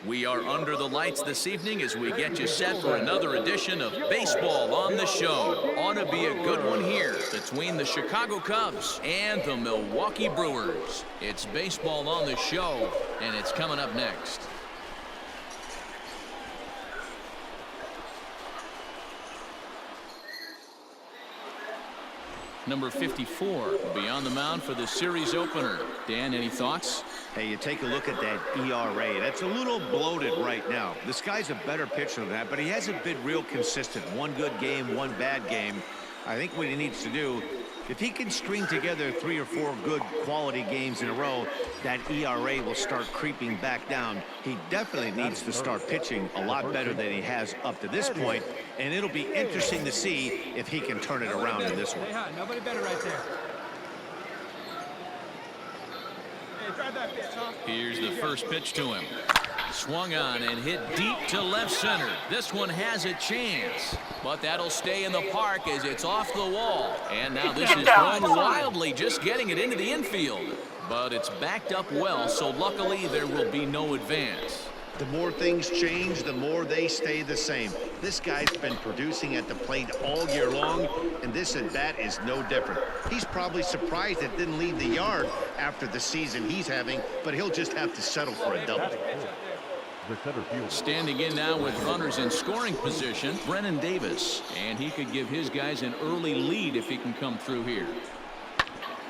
We are under the lights this evening as we get you set for another edition of Baseball on the Show. Ought to be a good one here between the Chicago Cubs and the Milwaukee Brewers. It's Baseball on the Show, and it's coming up next. Number 54 will be on the mound for the series opener. Dan, any thoughts? Hey, you take a look at that ERA. That's a little bloated right now. This guy's a better pitcher than that, but he hasn't been real consistent. One good game, one bad game. I think what he needs to do, if he can string together 3 or 4 good quality games in a row, that ERA will start creeping back down. He definitely needs to start pitching a lot better than he has up to this point, and it'll be interesting to see if he can turn it around in this one. Nobody better right there. Here's the first pitch to him. Swung on and hit deep to left center. This one has a chance, but that'll stay in the park as it's off the wall. And now this is thrown wildly, just getting it into the infield. But it's backed up well, so luckily there will be no advance. The more things change, the more they stay the same. This guy's been producing at the plate all year long, and this at-bat is no different. He's probably surprised it didn't leave the yard after the season he's having, but he'll just have to settle for a double. Standing in now with runners in scoring position, Brennan Davis. And he could give his guys an early lead if he can come through here.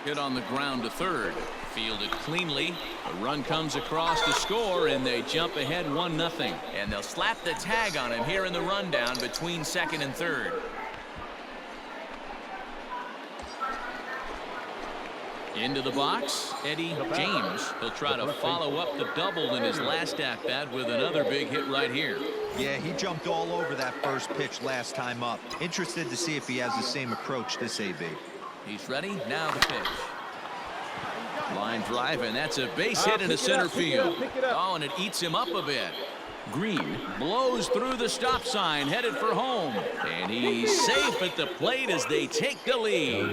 Hit on the ground to third. Fielded cleanly. A run comes across to score, and they jump ahead 1-0. And they'll slap the tag on him here in the rundown between second and third. Into the box, Eddie James. He'll try to follow up the double in his last at-bat with another big hit right here. Yeah, he jumped all over that first pitch last time up. Interested to see if he has the same approach this AB. He's ready. Now the pitch. Line drive, and that's a base hit into center field. Oh, and it eats him up a bit. Green blows through the stop sign, headed for home. And he's safe at the plate as they take the lead.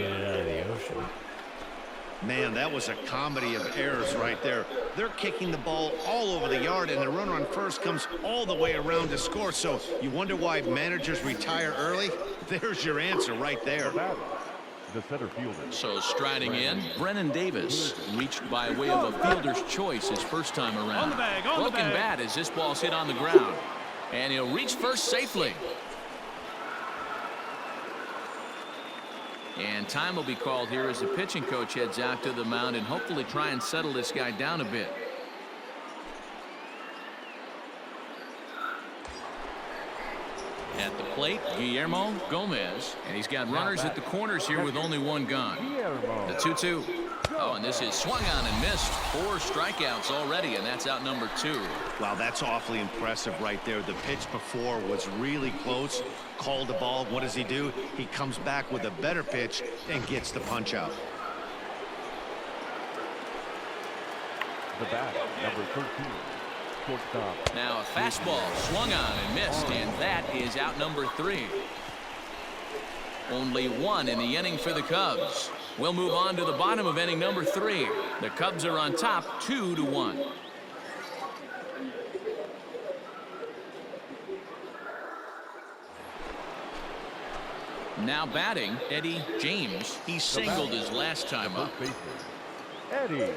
Man, that was a comedy of errors right there. They're kicking the ball all over the yard, and the runner on first comes all the way around to score. So you wonder why managers retire early? There's your answer right there. The center fielder. So striding in, Brennan Davis, reached by way of a fielder's choice his first time around. Broken bat as this ball's hit on the ground. And he'll reach first safely. And time will be called here as the pitching coach heads out to the mound and hopefully try and settle this guy down a bit. At the plate, Guillermo Gomez, and he's got runners at the corners here with only one gone. The 2-2. Oh, and this is swung on and missed. 4 strikeouts already, and that's out number 2. Wow, that's awfully impressive right there. The pitch before was really close. Called the ball. What does he do? He comes back with a better pitch and gets the punch out. The bat, number 13. Now a fastball swung on and missed, and that is out number 3. Only 1 in the inning for the Cubs. We'll move on to the bottom of inning number 3. The Cubs are on top 2-1. Now batting, Eddie James. He singled his last time up. Eddie.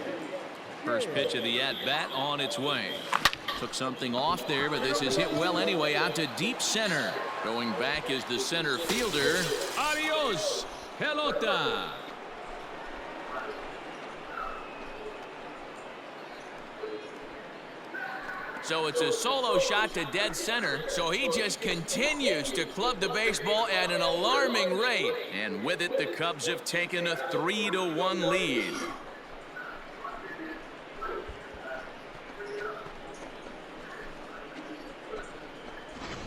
First pitch of the at-bat on its way. Took something off there, but this is hit well anyway, out to deep center. Going back is the center fielder. Adios, pelota. So it's a solo shot to dead center, so he just continues to club the baseball at an alarming rate. And with it, the Cubs have taken a 3-1 lead.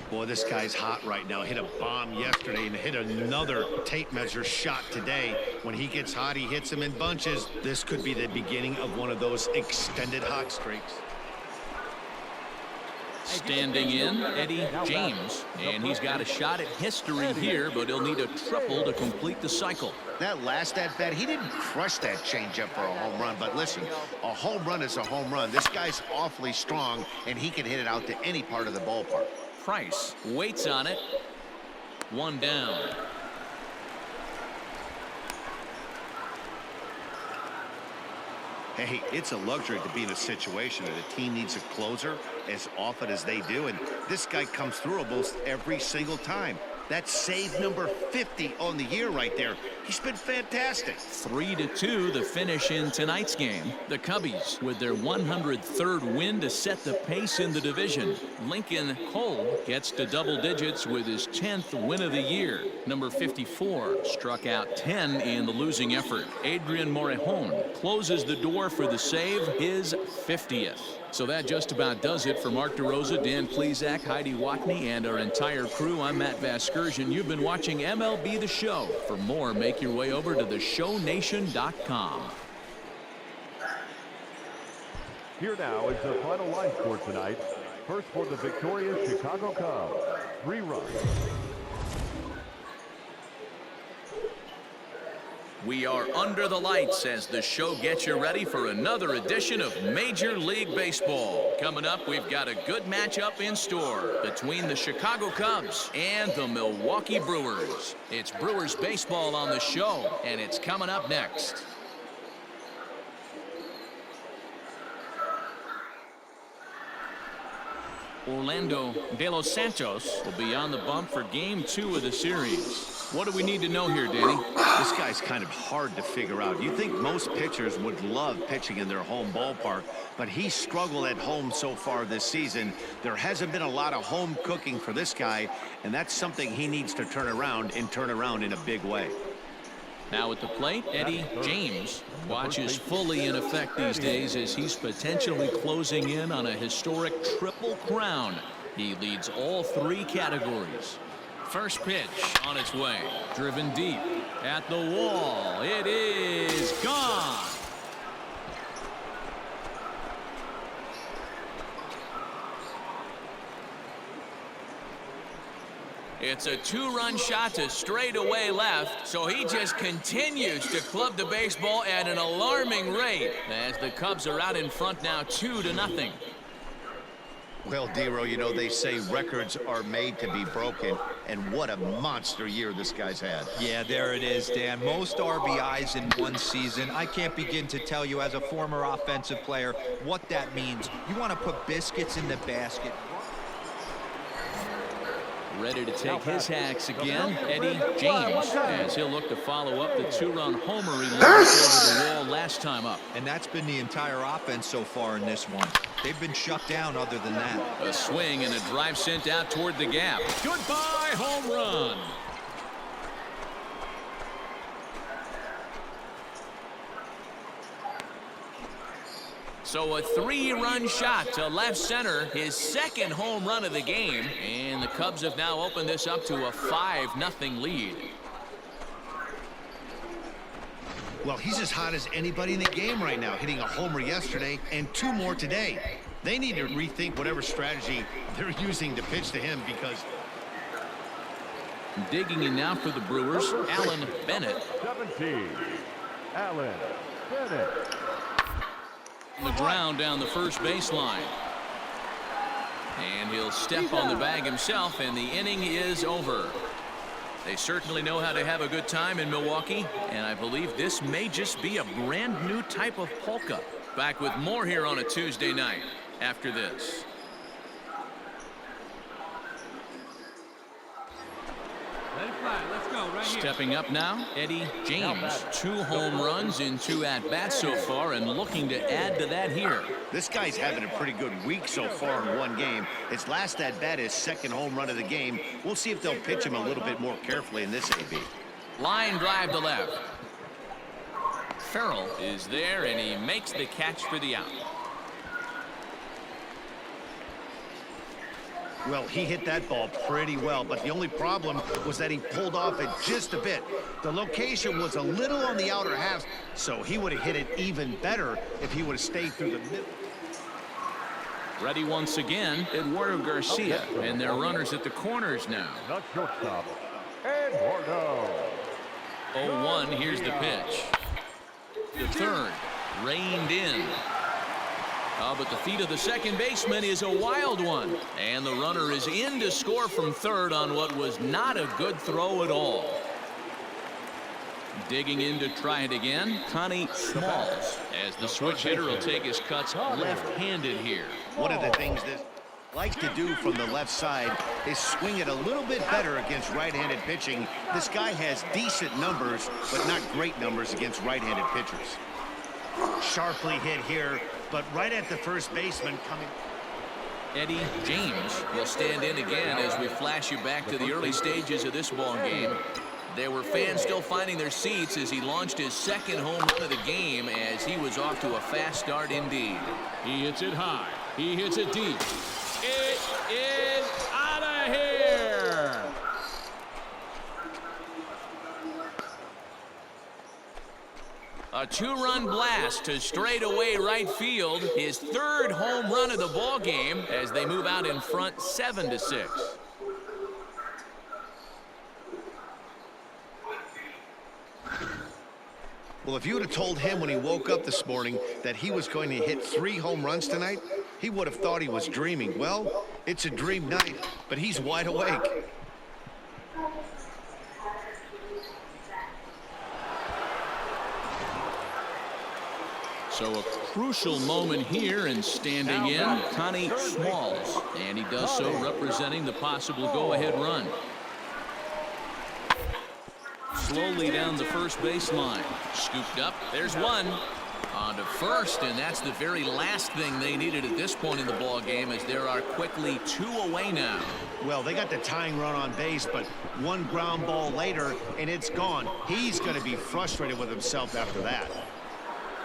Boy, this guy's hot right now. Hit a bomb yesterday and hit another tape measure shot today. When he gets hot, he hits them in bunches. This could be the beginning of one of those extended hot streaks. Standing in, Eddie James. And he's got a shot at history here, but he'll need a triple to complete the cycle. That last at-bat, he didn't crush that changeup for a home run. But listen, a home run is a home run. This guy's awfully strong, and he can hit it out to any part of the ballpark. Price waits on it. One down. Hey, it's a luxury to be in a situation that a team needs a closer as often as they do, and this guy comes through almost every single time. That's save number 50 on the year right there. He's been fantastic. 3-2 the finish in tonight's game. The Cubbies with their 103rd win to set the pace in the division. Lincoln Cole gets to double digits with his 10th win of the year. Number 54 struck out 10 in the losing effort. Adrian Morejon closes the door for the save, his 50th. So that just about does it for Mark DeRosa, Dan Plesac, Heidi Watney, and our entire crew. I'm Matt Vasgersian. You've been watching MLB The Show. For more, make your way over to theshownation.com. Here now is the final line score tonight. First for the victorious Chicago Cubs, 3 runs. We are under the lights as the show gets you ready for another edition of Major League Baseball. Coming up, we've got a good matchup in store between the Chicago Cubs and the Milwaukee Brewers. It's Brewers baseball on the show, and it's coming up next. Orlando De Los Santos will be on the bump for Game 2 of the series. What do we need to know here, Danny? This guy's kind of hard to figure out. You think most pitchers would love pitching in their home ballpark, but he's struggled at home so far this season. There hasn't been a lot of home cooking for this guy, and that's something he needs to turn around in a big way. Now at the plate, Eddie James. Watch is fully in effect these days as he's potentially closing in on a historic triple crown. He leads all 3 categories. First pitch on its way. Driven deep at the wall. It is gone. It's a 2-run shot to straightaway left, so he just continues to club the baseball at an alarming rate as the Cubs are out in front now 2-0. Well, Dero, you know, they say records are made to be broken, and what a monster year this guy's had. Yeah, there it is, Dan. Most RBIs in one season. I can't begin to tell you as a former offensive player what that means. You want to put biscuits in the basket. Ready to take his hacks again, Eddie James, as he'll look to follow up the 2-run homer he launched over the wall last time up. And that's been the entire offense so far in this one. They've been shut down other than that. A swing and a drive sent out toward the gap. Goodbye, home run. So a 3-run shot to left center, his second home run of the game, and the Cubs have now opened this up to a 5-0 lead. Well, he's as hot as anybody in the game right now, hitting a homer yesterday and 2 more today. They need to rethink whatever strategy they're using to pitch to him because... Digging in now for the Brewers, Alan Bennett. 17, Alan Bennett. The ground down the first baseline. And he'll step on the bag himself, and the inning is over. They certainly know how to have a good time in Milwaukee, and I believe this may just be a brand new type of polka. Back with more here on a Tuesday night after this. Stepping up now, Eddie James. 2 home runs in 2 at-bats so far, and looking to add to that here. This guy's having a pretty good week so far in 1 game. His last at-bat is 2nd home run of the game. We'll see if they'll pitch him a little bit more carefully in this AB. Line drive to left. Farrell is there, and he makes the catch for the out. Well, he hit that ball pretty well, but the only problem was that he pulled off it just a bit. The location was a little on the outer half, so he would have hit it even better if he would have stayed through the middle. Ready once again, Eduardo Garcia. And their runners at the corners now. Not shortstop, Eduardo. 0-1, here's the pitch. The third, reined in. But the feet of the second baseman is a wild one. And the runner is in to score from third on what was not a good throw at all. Digging in to try it again, Connie Smalls, as the switch hitter will take his cuts left-handed here. One of the things that like to do from the left side is swing it a little bit better against right-handed pitching. This guy has decent numbers, but not great numbers against right-handed pitchers. Sharply hit here, but right at the first baseman coming. Eddie James will stand in again as we flash you back to the early stages of this ball game. There were fans still finding their seats as he launched his second home run of the game, as he was off to a fast start indeed. He hits it high. He hits it deep. It is out of here. A two-run blast to straightaway right field. His third home run of the ball game as they move out in front 7-6. Well, if you would have told him when he woke up this morning that he was going to hit 3 home runs tonight, he would have thought he was dreaming. Well, it's a dream night, but he's wide awake. So a crucial moment here, and standing in, Connie Smalls. And he does so representing the possible go-ahead run. Slowly down the first baseline. Scooped up. There's one. On to first, and that's the very last thing they needed at this point in the ball game, as there are quickly 2 away now. Well, they got the tying run on base, but one ground ball later, and it's gone. He's going to be frustrated with himself after that.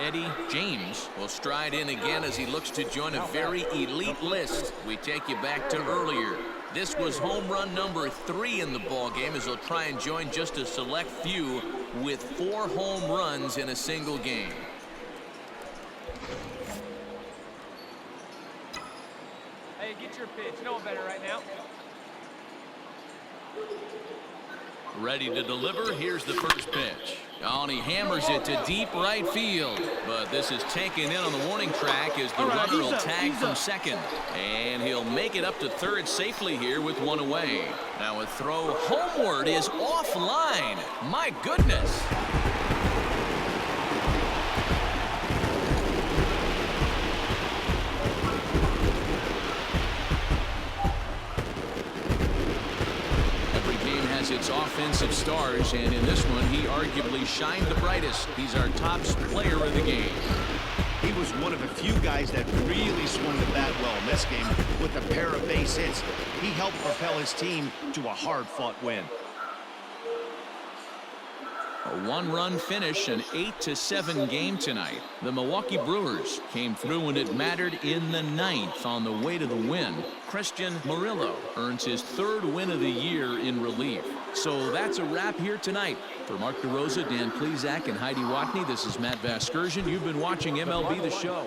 Eddie James will stride in again as he looks to join a very elite list. We take you back to earlier. This was home run number 3 in the ball game, as he'll try and join just a select few with 4 home runs in a single game. Hey, get your pitch. You know better right now. Ready to deliver. Here's the first pitch. Oh, and he hammers it to deep right field. But this is taken in on the warning track as the runner will tag from second. And he'll make it up to third safely here with 1 away. Now a throw homeward is offline. My goodness. Its offensive stars, and in this one he arguably shined the brightest. He's our top player of the game. He was one of the few guys that really swung the bat well in this game with a pair of base hits. He helped propel his team to a hard-fought win. A 1-run finish, an 8-7 game tonight. The Milwaukee Brewers came through when it mattered in the 9th on the way to the win. Christian Murillo earns his 3rd win of the year in relief. So that's a wrap here tonight. For Mark DeRosa, Dan Plezak, and Heidi Watney, this is Matt Vasgersian. You've been watching MLB The Show.